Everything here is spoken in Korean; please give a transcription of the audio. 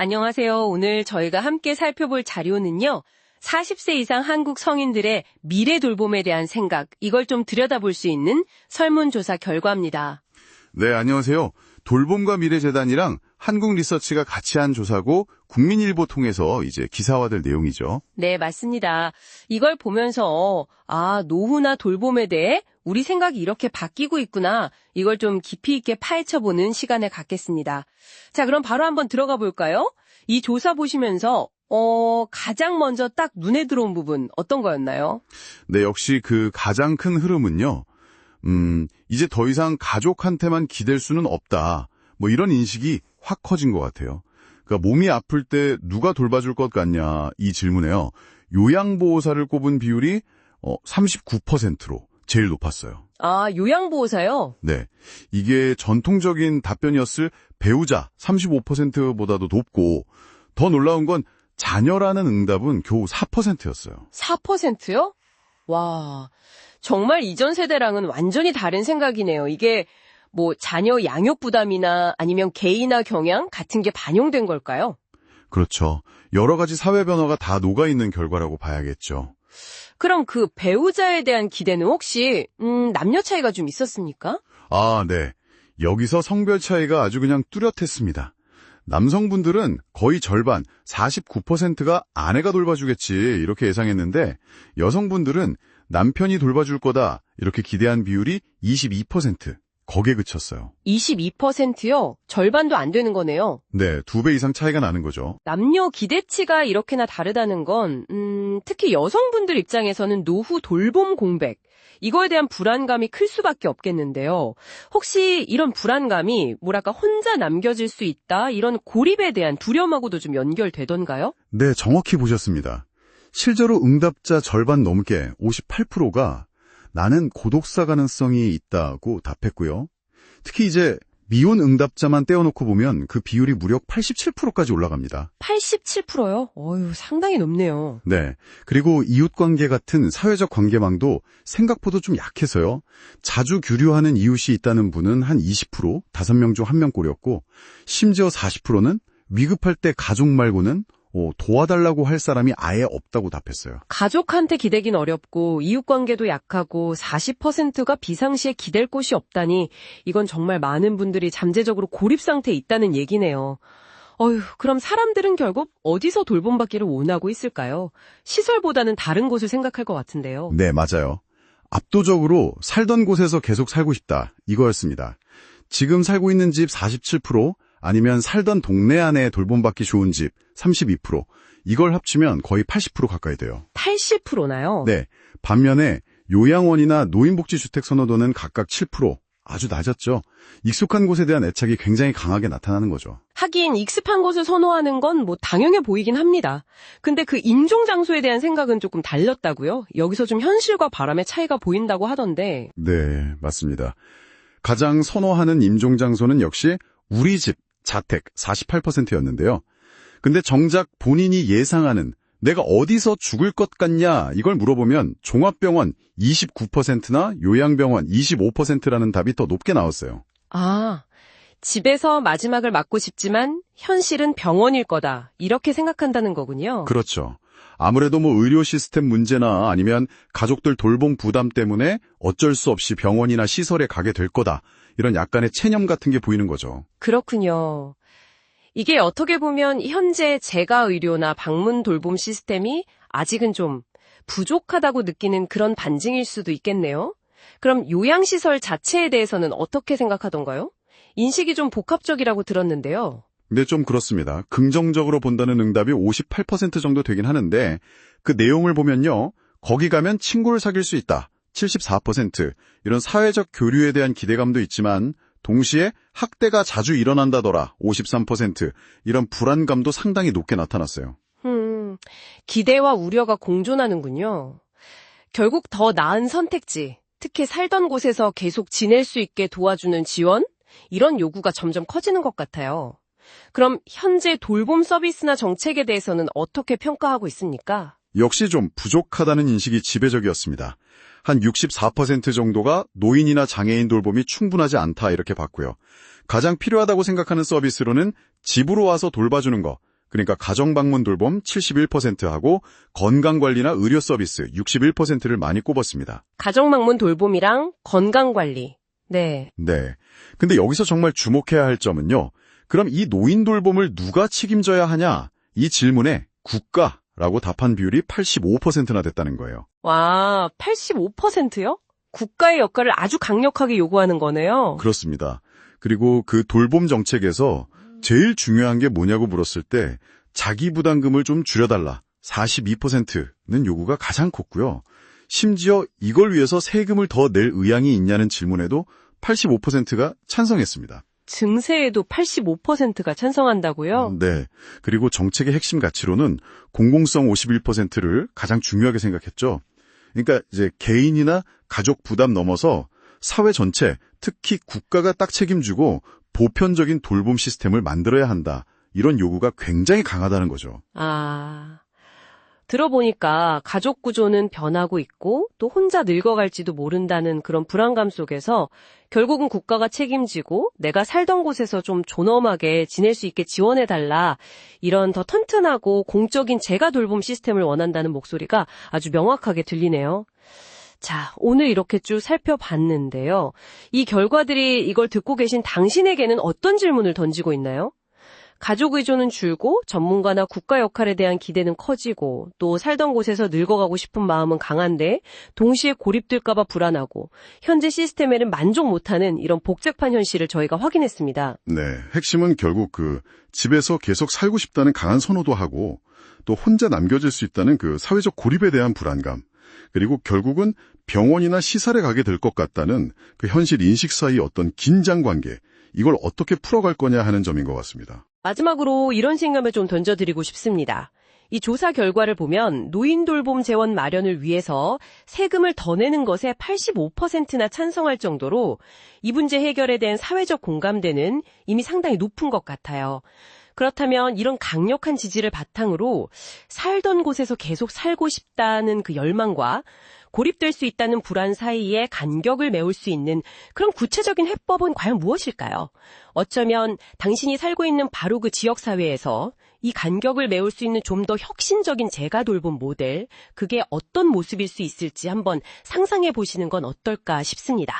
안녕하세요. 오늘 저희가 함께 살펴볼 자료는요. 40세 이상 한국 성인들의 미래 돌봄에 대한 생각, 이걸 좀 들여다볼 수 있는 설문조사 결과입니다. 네, 안녕하세요. 돌봄과 미래재단이랑 한국리서치가 같이 한 조사고 국민일보 통해서 이제 기사화될 내용이죠. 네, 맞습니다. 이걸 보면서 노후나 돌봄에 대해 우리 생각이 이렇게 바뀌고 있구나. 이걸 좀 깊이 있게 파헤쳐보는 시간을 갖겠습니다. 자, 그럼 바로 한번 들어가 볼까요? 이 조사 보시면서 가장 먼저 딱 눈에 들어온 부분 어떤 거였나요? 네, 역시 그 가장 큰 흐름은요. 이제 더 이상 가족한테만 기댈 수는 없다. 뭐 이런 인식이 확 커진 것 같아요. 그러니까 몸이 아플 때 누가 돌봐줄 것 같냐 이 질문에요. 요양보호사를 꼽은 비율이 39%로 제일 높았어요. 아, 요양보호사요? 네. 이게 전통적인 답변이었을 배우자 35%보다도 높고 더 놀라운 건 자녀라는 응답은 겨우 4%였어요. 4%요? 와, 정말 이전 세대랑은 완전히 다른 생각이네요. 이게 뭐 자녀 양육 부담이나 아니면 개인화 경향 같은 게 반영된 걸까요? 그렇죠. 여러 가지 사회 변화가 다 녹아있는 결과라고 봐야겠죠. 그럼 그 배우자에 대한 기대는 혹시 남녀 차이가 좀 있었습니까? 아, 네. 여기서 성별 차이가 아주 그냥 뚜렷했습니다. 남성분들은 거의 절반, 49%가 아내가 돌봐주겠지 이렇게 예상했는데 여성분들은 남편이 돌봐줄 거다 이렇게 기대한 비율이 22%, 거기에 그쳤어요. 22%요? 절반도 안 되는 거네요. 네, 2배 이상 차이가 나는 거죠. 남녀 기대치가 이렇게나 다르다는 건 특히 여성분들 입장에서는 노후 돌봄 공백, 이거에 대한 불안감이 클 수밖에 없겠는데요. 혹시 이런 불안감이 혼자 남겨질 수 있다, 이런 고립에 대한 두려움하고도 좀 연결되던가요? 네, 정확히 보셨습니다. 실제로 응답자 절반 넘게 58%가 나는 고독사 가능성이 있다고 답했고요. 특히 이제 미혼 응답자만 떼어놓고 보면 그 비율이 무려 87%까지 올라갑니다. 87%요? 어휴, 상당히 높네요. 네. 그리고 이웃관계 같은 사회적 관계망도 생각보다 좀 약해서요. 자주 교류하는 이웃이 있다는 분은 한 20%, 5명 중 1명 꼴이었고 심지어 40%는 위급할 때 가족 말고는 도와달라고 할 사람이 아예 없다고 답했어요. 가족한테 기대긴 어렵고 이웃관계도 약하고 40%가 비상시에 기댈 곳이 없다니 이건 정말 많은 분들이 잠재적으로 고립 상태에 있다는 얘기네요. 그럼 사람들은 결국 어디서 돌봄받기를 원하고 있을까요? 시설보다는 다른 곳을 생각할 것 같은데요. 네, 맞아요. 압도적으로 살던 곳에서 계속 살고 싶다 이거였습니다. 지금 살고 있는 집 47%, 아니면 살던 동네 안에 돌봄받기 좋은 집 32%, 이걸 합치면 거의 80% 가까이 돼요. 80%나요? 네. 반면에 요양원이나 노인복지주택 선호도는 각각 7%, 아주 낮았죠. 익숙한 곳에 대한 애착이 굉장히 강하게 나타나는 거죠. 하긴 익숙한 곳을 선호하는 건 당연해 보이긴 합니다. 근데 그 임종 장소에 대한 생각은 조금 달렸다고요? 여기서 좀 현실과 바람의 차이가 보인다고 하던데. 네, 맞습니다. 가장 선호하는 임종 장소는 역시 우리 집, 자택 48%였는데요. 근데 정작 본인이 예상하는 내가 어디서 죽을 것 같냐 이걸 물어보면 종합병원 29%나 요양병원 25%라는 답이 더 높게 나왔어요. 아, 집에서 마지막을 맞고 싶지만 현실은 병원일 거다, 이렇게 생각한다는 거군요. 그렇죠. 아무래도 의료 시스템 문제나 아니면 가족들 돌봄 부담 때문에 어쩔 수 없이 병원이나 시설에 가게 될 거다, 이런 약간의 체념 같은 게 보이는 거죠. 그렇군요. 이게 어떻게 보면 현재 재가의료나 방문 돌봄 시스템이 아직은 좀 부족하다고 느끼는 그런 반증일 수도 있겠네요. 그럼 요양시설 자체에 대해서는 어떻게 생각하던가요? 인식이 좀 복합적이라고 들었는데요. 네, 좀 그렇습니다. 긍정적으로 본다는 응답이 58% 정도 되긴 하는데 그 내용을 보면요. 거기 가면 친구를 사귈 수 있다. 74%, 이런 사회적 교류에 대한 기대감도 있지만 동시에 학대가 자주 일어난다더라. 53%, 이런 불안감도 상당히 높게 나타났어요. 기대와 우려가 공존하는군요. 결국 더 나은 선택지, 특히 살던 곳에서 계속 지낼 수 있게 도와주는 지원, 이런 요구가 점점 커지는 것 같아요. 그럼 현재 돌봄 서비스나 정책에 대해서는 어떻게 평가하고 있습니까? 역시 좀 부족하다는 인식이 지배적이었습니다. 한 64% 정도가 노인이나 장애인 돌봄이 충분하지 않다 이렇게 봤고요. 가장 필요하다고 생각하는 서비스로는 집으로 와서 돌봐주는 거, 그러니까 가정방문 돌봄 71%하고 건강관리나 의료 서비스 61%를 많이 꼽았습니다. 가정방문 돌봄이랑 건강관리. 네. 네. 근데 여기서 정말 주목해야 할 점은요. 그럼 이 노인 돌봄을 누가 책임져야 하냐? 이 질문에 국가라고 답한 비율이 85%나 됐다는 거예요. 와, 85%요? 국가의 역할을 아주 강력하게 요구하는 거네요. 그렇습니다. 그리고 그 돌봄 정책에서 제일 중요한 게 뭐냐고 물었을 때 자기 부담금을 좀 줄여달라. 42%는 요구가 가장 컸고요. 심지어 이걸 위해서 세금을 더 낼 의향이 있냐는 질문에도 85%가 찬성했습니다. 증세에도 85%가 찬성한다고요? 네. 그리고 정책의 핵심 가치로는 공공성 51%를 가장 중요하게 생각했죠. 그러니까 이제 개인이나 가족 부담 넘어서 사회 전체, 특히 국가가 딱 책임지고 보편적인 돌봄 시스템을 만들어야 한다. 이런 요구가 굉장히 강하다는 거죠. 들어보니까 가족 구조는 변하고 있고 또 혼자 늙어갈지도 모른다는 그런 불안감 속에서 결국은 국가가 책임지고 내가 살던 곳에서 좀 존엄하게 지낼 수 있게 지원해달라. 이런 더 튼튼하고 공적인 재가 돌봄 시스템을 원한다는 목소리가 아주 명확하게 들리네요. 자, 오늘 이렇게 쭉 살펴봤는데요. 이 결과들이 이걸 듣고 계신 당신에게는 어떤 질문을 던지고 있나요? 가족 의존은 줄고 전문가나 국가 역할에 대한 기대는 커지고 또 살던 곳에서 늙어가고 싶은 마음은 강한데 동시에 고립될까 봐 불안하고 현재 시스템에는 만족 못하는 이런 복잡한 현실을 저희가 확인했습니다. 네. 핵심은 결국 집에서 계속 살고 싶다는 강한 선호도 하고 또 혼자 남겨질 수 있다는 그 사회적 고립에 대한 불안감 그리고 결국은 병원이나 시설에 가게 될 것 같다는 그 현실 인식 사이 어떤 긴장 관계 이걸 어떻게 풀어갈 거냐 하는 점인 것 같습니다. 마지막으로 이런 신감을 좀 던져드리고 싶습니다. 이 조사 결과를 보면 노인 돌봄 재원 마련을 위해서 세금을 더 내는 것에 85%나 찬성할 정도로 이 문제 해결에 대한 사회적 공감대는 이미 상당히 높은 것 같아요. 그렇다면 이런 강력한 지지를 바탕으로 살던 곳에서 계속 살고 싶다는 그 열망과 고립될 수 있다는 불안 사이에 간격을 메울 수 있는 그런 구체적인 해법은 과연 무엇일까요? 어쩌면 당신이 살고 있는 바로 그 지역사회에서 이 간격을 메울 수 있는 좀 더 혁신적인 재가 돌봄 모델, 그게 어떤 모습일 수 있을지 한번 상상해 보시는 건 어떨까 싶습니다.